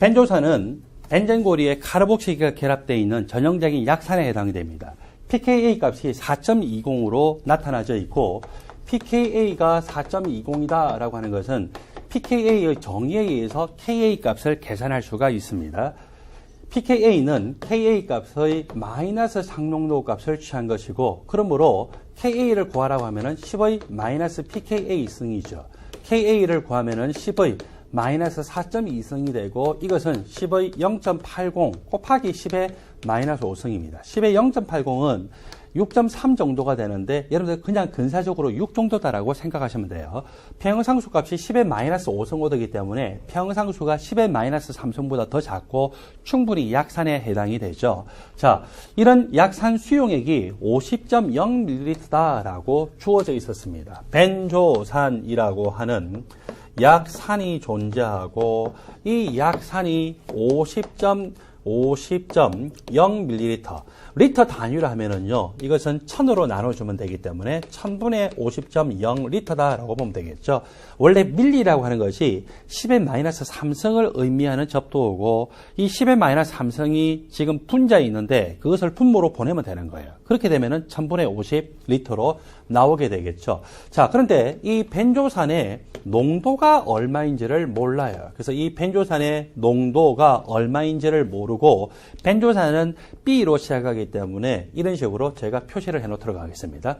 벤조산은 벤젠고리에 카르복시가 결합되어 있는 전형적인 약산에 해당이 됩니다. pKa 값이 4.20으로 나타나져 있고 pKa가 4.20이다 라고 하는 것은 pKa의 정의에 의해서 Ka 값을 계산할 수가 있습니다. pKa는 Ka 값의 마이너스 상농도 값을 취한 것이고 그러므로 Ka를 구하라고 하면은 10의 마이너스 pKa 승이죠. Ka를 구하면은 10의 마이너스 4.2승이 되고 이것은 10의 0.80 곱하기 10의 마이너스 5승입니다. 10의 0.80은 6.3 정도가 되는데 여러분들 그냥 근사적으로 6 정도다라고 생각하시면 돼요. 평형상수 값이 10의 마이너스 5승 오르기 때문에 평형상수가 10의 마이너스 3승보다 더 작고 충분히 약산에 해당이 되죠. 자, 이런 약산 수용액이 50.0ml다라고 주어져 있었습니다. 벤조산이라고 하는 약산이 존재하고 이 약산이 50.0ml 리터 단위로 하면은요, 이것은 1000으로 나눠주면 되기 때문에 1000분의 50.0L다라고 보면 되겠죠. 원래 밀리라고 하는 것이 10의 마이너스 3승을 의미하는 접두어고 이 10의 마이너스 3승이 지금 분자에 있는데 그것을 분모로 보내면 되는 거예요. 그렇게 되면은 1000분의 50L로 나오게 되겠죠. 자, 그런데 이 벤조산의 농도가 얼마인지를 몰라요. 그래서 이 벤조산의 농도가 얼마인지를 모르고 벤조산은 B로 시작하기 때문에 이런 식으로 제가 표시를 해 놓도록 하겠습니다.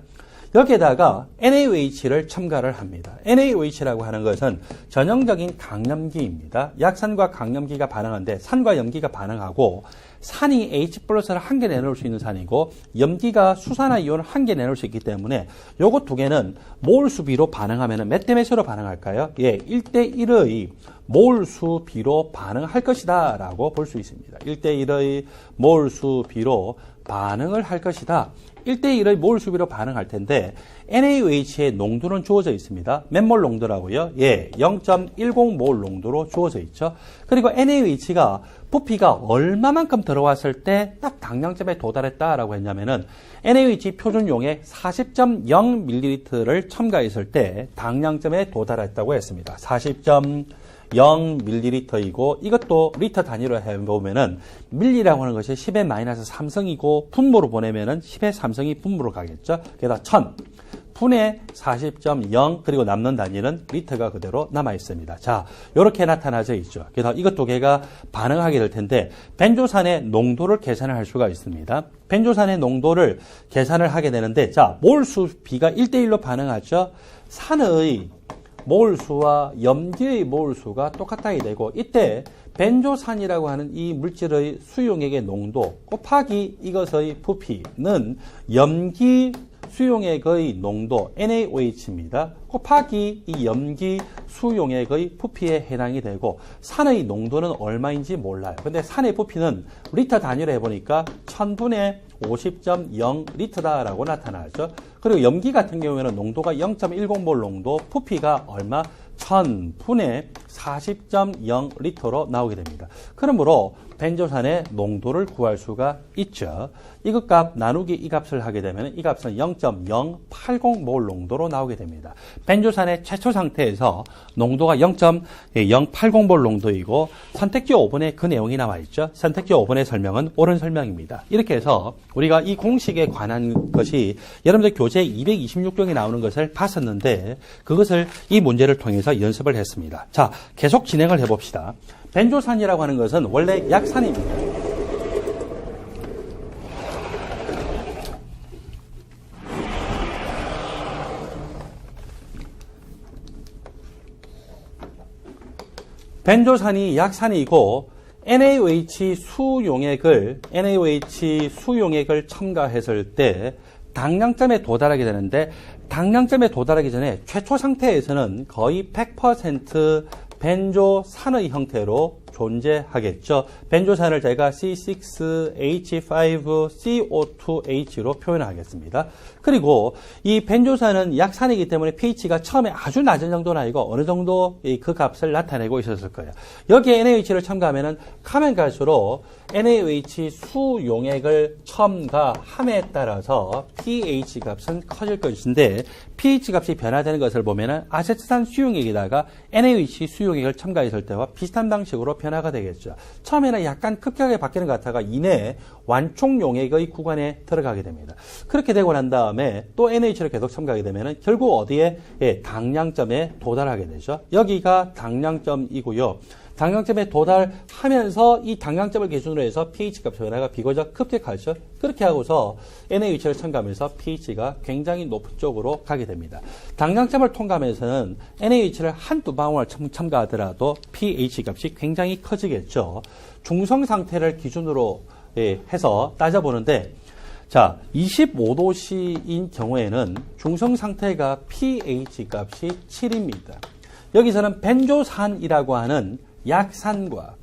여기에다가 NaOH를 첨가를 합니다. NaOH라고 하는 것은 전형적인 강염기입니다. 약산과 강염기가 반응하는데 산과 염기가 반응하고 산이 H+를 한 개 내놓을 수 있는 산이고 염기가 수산화 이온을 한 개 내놓을 수 있기 때문에 요거 두 개는 몰수 비로 반응하면 몇 대 몇으로 반응할까요? 예, 1대1의 몰수 비로 반응할 것이다 라고 볼 수 있습니다. 1대1의 몰수 비로 반응을 할 것이다. 1대1의 몰수 비로 반응할 텐데 NaOH의 농도는 주어져 있습니다. 몇 몰 농도라고요? 예, 0.10몰 농도로 주어져 있죠. 그리고 NaOH가 부피가 얼마만큼 들어왔을 때 딱 당량점에 도달했다라고 했냐면은 NaOH 표준용액 40.0ml를 첨가했을 때 당량점에 도달했다고 했습니다. 40.0ml이고 이것도 리터 단위로 해보면은 밀리라고 하는 것이 10의 마이너스 3승이고 분모로 보내면은 10의 3승이 분모로 가겠죠. 게다가 1000 분의 40.0 그리고 남는 단위는 리터가 그대로 남아 있습니다. 자, 이렇게 나타나져 있죠. 그래서 이것 두 개가 반응하게 될 텐데 벤조산의 농도를 계산을 할 수가 있습니다. 벤조산의 농도를 계산을 하게 되는데 자, 몰수 비가 1대1로 반응하죠. 산의 몰수와 염기의 몰수가 똑같아야 되고 이때 벤조산이라고 하는 이 물질의 수용액의 농도 곱하기 이것의 부피는 염기 수용액의 농도 NaOH입니다. 곱하기 이 염기 수용액의 부피에 해당이 되고 산의 농도는 얼마인지 몰라요. 근데 산의 부피는 리터 단위로 해보니까 1000분의 50.0L다라고 나타나죠. 그리고 염기 같은 경우에는 농도가 0.10몰 농도, 부피가 얼마? 1000분의 40.0L로 나오게 됩니다. 그러므로 벤조산의 농도를 구할 수가 있죠. 이것 값 나누기 이 값을 하게 되면 이 값은 0.080몰 농도로 나오게 됩니다. 벤조산의 최초 상태에서 농도가 0.080몰 농도이고 선택지 5번에 그 내용이 나와 있죠. 선택지 5번의 설명은 옳은 설명입니다. 이렇게 해서 우리가 이 공식에 관한 것이 여러분들 교재 226쪽에 나오는 것을 봤었는데 그것을 이 문제를 통해서 연습을 했습니다. 자, 계속 진행을 해봅시다. 벤조산이라고 하는 것은 원래 약산입니다. 벤조산이 약산이고 NaOH 수용액을 첨가했을 때 당량점에 도달하게 되는데 당량점에 도달하기 전에 최초 상태에서는 거의 100% 벤조산의 형태로 존재하겠죠. 벤조산을 제가 C6H5CO2H로 표현하겠습니다. 그리고 이 벤조산은 약산이기 때문에 pH가 처음에 아주 낮은 정도는 아니고 어느 정도 그 값을 나타내고 있었을 거예요. 여기에 NaOH를 첨가하면은 가면 갈수록 NaOH 수용액을 첨가함에 따라서 pH 값은 커질 것인데 pH 값이 변화되는 것을 보면은 아세트산 수용액에다가 NaOH 수용액을 첨가했을 때와 비슷한 방식으로 변화가 되겠죠. 처음에는 약간 급격하게 바뀌는 것 같다가 이내 완충 용액의 구간에 들어가게 됩니다. 그렇게 되고 난 다음에 또 NaH를 계속 첨가하게 되면 결국 어디에? 예, 당량점에 도달하게 되죠. 여기가 당량점이고요. 당량점에 도달하면서 이 당량점을 기준으로 해서 pH 값 변화가 비교적 급격하죠. 그렇게 하고서 NaH를 첨가하면서 pH가 굉장히 높은 쪽으로 가게 됩니다. 당량점을 통과하면서는 NaH를 한두 방울 첨가하더라도 pH 값이 굉장히 커지겠죠. 중성 상태를 기준으로 해서 따져보는데 자, 25도씨인 경우에는 중성 상태가 pH 값이 7입니다. 여기서는 벤조산이라고 하는 약산과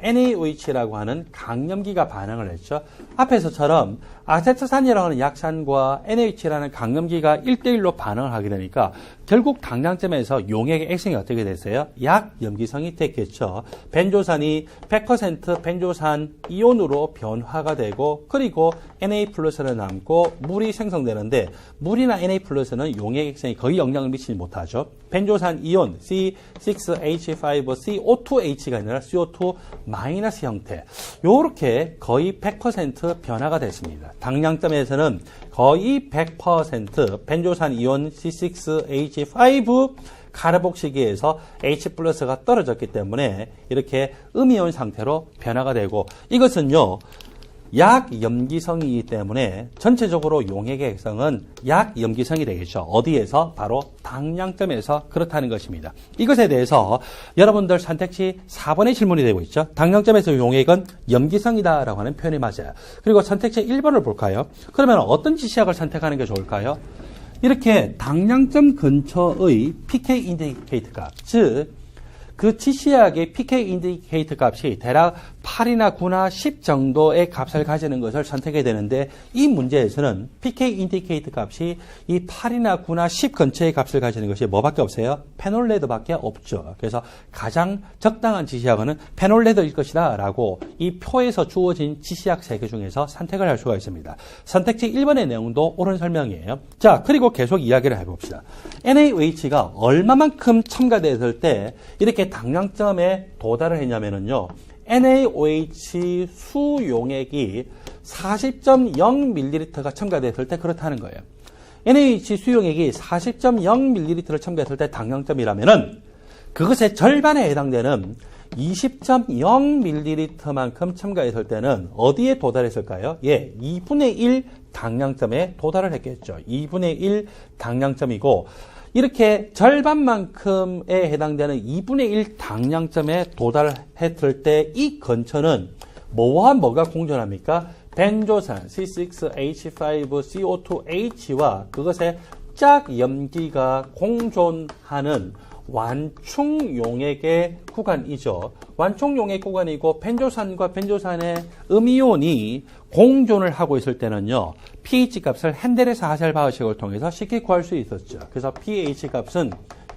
NaOH라고 하는 강염기가 반응을 했죠. 앞에서처럼 아세트산이라고 하는 약산과 NaOH라는 강염기가 1대1로 반응을 하게 되니까 결국 당량점에서 용액의 액성이 어떻게 됐어요? 약염기성이 됐겠죠. 벤조산이 100% 벤조산 이온으로 변화가 되고 그리고 Na 플러스는 남고 물이 생성되는데 물이나 Na 플러스는 용액 액성이 거의 영향을 미치지 못하죠. 벤조산 이온 C6H5CO2H가 아니라 CO2 마이너스 형태. 요렇게 거의 100% 변화가 됐습니다. 당량점에서는 거의 100% 벤조산 이온 C6H5 카르복시기에서 H 플러스가 떨어졌기 때문에 이렇게 음이온 상태로 변화가 되고 이것은요. 약염기성이기 때문에 전체적으로 용액의 액성은 약염기성이 되겠죠. 어디에서? 바로 당량점에서 그렇다는 것입니다. 이것에 대해서 여러분들 선택지 4번의 질문이 되고 있죠. 당량점에서 용액은 염기성이다라고 하는 표현이 맞아요. 그리고 선택지 1번을 볼까요? 그러면 어떤 지시약을 선택하는 게 좋을까요? 이렇게 당량점 근처의 pK 인디케이터 값, 즉 그 지시약의 pK 인디케이터 값이 대략 8이나 9나 10 정도의 값을 가지는 것을 선택해야 되는데 이 문제에서는 pK 인디케이터 값이 이 8이나 9나 10 근처의 값을 가지는 것이 뭐밖에 없어요? 페놀레드밖에 없죠. 그래서 가장 적당한 지시약은 페놀레드일 것이다 라고 이 표에서 주어진 지시약 3개 중에서 선택을 할 수가 있습니다. 선택지 1번의 내용도 옳은 설명이에요. 자, 그리고 계속 이야기를 해봅시다. NaOH가 얼마만큼 첨가됐을 때 이렇게 당량점에 도달을 했냐면요. NaOH 수용액이 40.0ml가 첨가됐을 때 그렇다는 거예요. NaOH 수용액이 40.0ml를 첨가했을 때 당량점이라면은 그것의 절반에 해당되는 20.0ml만큼 첨가했을 때는 어디에 도달했을까요? 예, 2분의 1 당량점에 도달을 했겠죠. 2분의 1 당량점이고 이렇게 절반만큼에 해당되는 2분의 1 당량점에 도달했을 때 이 근처는 뭐와 뭐가 공존합니까? 벤조산 C6H5CO2H와 그것의 짝염기가 공존하는 완충용액의 구간이죠. 완충용액 구간이고 벤조산과 벤조산의 음이온이 공존을 하고 있을 때는요. pH 값을 핸델에서 하셀바흐식을 통해서 쉽게 구할 수 있었죠. 그래서 pH 값은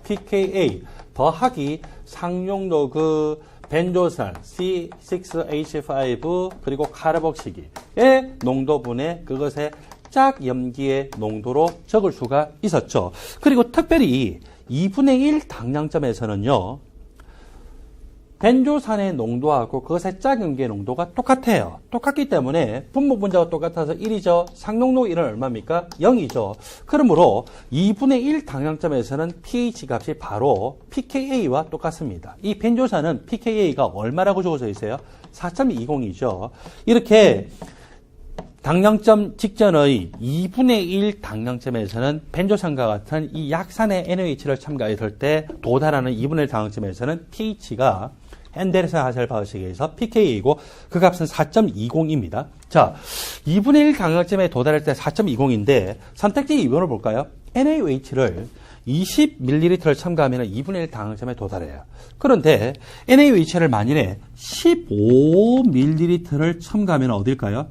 pKa 더하기 상용로그 벤조산 C6H5 그리고 카르복시기의 농도분의 그것의 짝염기의 농도로 적을 수가 있었죠. 그리고 특별히 2분의 1 당량점에서는요. 벤조산의 농도하고 그것의 짝염기의 농도가 똑같아요. 똑같기 때문에 분모 분자가 똑같아서 1이죠. 상농도 1은 얼마입니까? 0이죠. 그러므로 2분의 1 당량점에서는 pH 값이 바로 pKa와 똑같습니다. 이 벤조산은 pKa가 얼마라고 적어져 있어요? 4.20이죠. 이렇게 당량점 직전의 2분의 1 당량점에서는 벤조산과 같은 이 약산의 NaOH를 첨가했을 때 도달하는 2분의 1 당량점에서는 pH가 핸델에서 하셀바흐식에서 pKa이고 그 값은 4.20입니다. 자, 2분의 1 당량점에 도달할 때 4.20인데 선택지 2번을 볼까요? NaOH를 20ml를 첨가하면 2분의 1 당량점에 도달해요. 그런데 NaOH를 만일에 15ml를 첨가하면 어딜까요?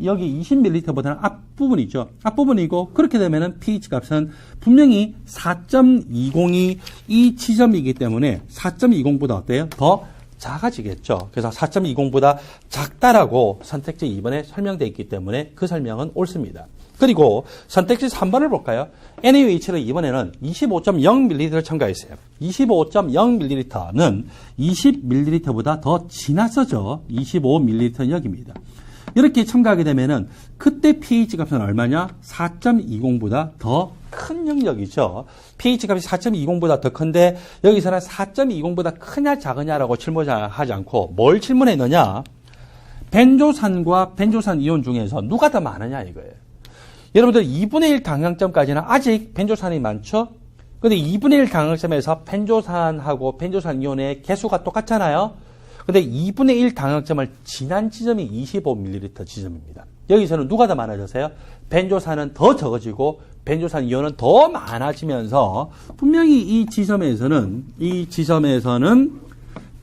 여기 20ml보다는 앞부분이죠. 앞부분이고 그렇게 되면 pH 값은 분명히 4.20이 이 지점이기 때문에 4.20보다 어때요? 더 작아지겠죠. 그래서 4.20보다 작다라고 선택지 2번에 설명되어 있기 때문에 그 설명은 옳습니다. 그리고 선택지 3번을 볼까요? NaOH를 이번에는 25.0ml를 첨가했어요. 25.0ml는 20ml보다 더 지나서죠. 25ml는 여기입니다. 이렇게 첨가하게 되면은 그때 pH 값은 얼마냐? 4.20보다 더 큰 영역이죠. pH 값이 4.20보다 더 큰데 여기서는 4.20보다 크냐 작으냐라고 질문하지 않고 뭘 질문했느냐? 벤조산과 벤조산 이온 중에서 누가 더 많으냐 이거예요. 여러분들 2분의 1 당형점까지는 아직 벤조산이 많죠? 근데 2분의 1 당형점에서 벤조산하고 벤조산 이온의 개수가 똑같잖아요? 근데 2분의 1 당형점을 지난 지점이 25ml 지점입니다. 여기서는 누가 더 많아졌어요? 벤조산은 더 적어지고 벤조산 이온은 더 많아지면서 분명히 이 지점에서는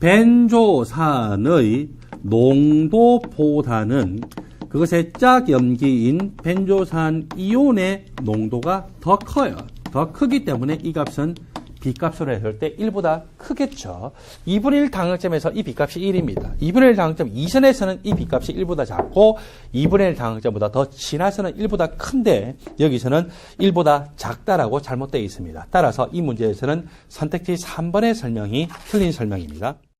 벤조산의 농도보다는 그것의 짝염기인 벤조산 이온의 농도가 더 커요. 더 크기 때문에 이 값은 B값으로 했을 때 1보다 크겠죠. 2분의 1 당형점에서 이 B값이 1입니다. 2분의 1 당형점 이선에서는 이 B값이 1보다 작고 2분의 1 당형점보다 더 지나서는 1보다 큰데 여기서는 1보다 작다라고 잘못되어 있습니다. 따라서 이 문제에서는 선택지 3번의 설명이 틀린 설명입니다.